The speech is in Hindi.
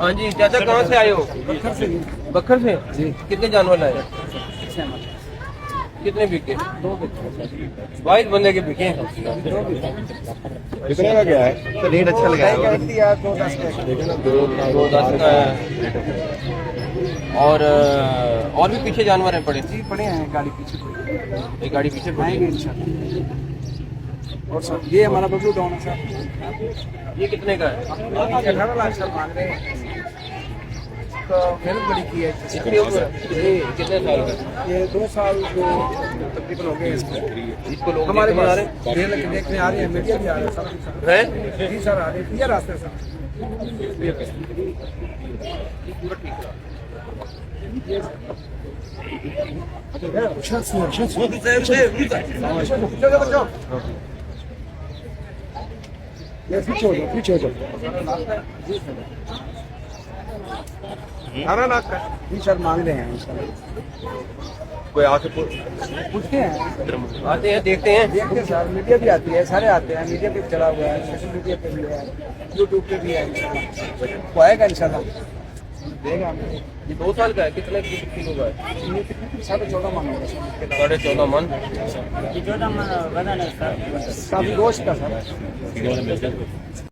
हाँ जी चाचा, कहाँ से आए हो? बखर से जी। कितने जानवर लाए? कितने बिके? 2 बिके। 22 बंदे के बिके हैं। कितने का क्या है? तो रेट अच्छा लगा है। 210 का। 210 का है। और भी पीछे जानवर हैं पड़े? जी पड़े हैं, गाड़ी पीछे पड़ी। एक गाड़ी पीछे पड़ी आएंगे है। इंशाल्लाह। और सब ये हमारा बबलू डाउन है साहब। ये कितने का है? 18 लाख साल मांग रहे हैं। तो मेहनत बड़ी की है। इसके ऊपर कितने साल का? ये 2 साल को तकरीबन हो गए इसको। इसको लोग हमारे देखने आ रहे पास देखने आ रहे हैं, मीडिया भी आ रहे हैं, सब कुछ हैं? जी सर आ रहे हैं, ये रास्ते सर। पीछे हो जाओ। 18 लाख का जी सर मांग रहे हैं। कोई आके पूछते हैं, आते हैं, देखते हैं। देखते हैं सर, मीडिया भी आती है, सारे आते हैं, मीडिया पे चला हुआ है, सोशल मीडिया पे भी है, यूट्यूब पे भी है। इंशाल्लाह वो आएगा, इंशाल्लाह देगा। ये 2 साल का है? कितने किलो का है? 14.5 मन होगा 14.5 मन। 14 मन वजन है सर, काफी गोश्त का सर।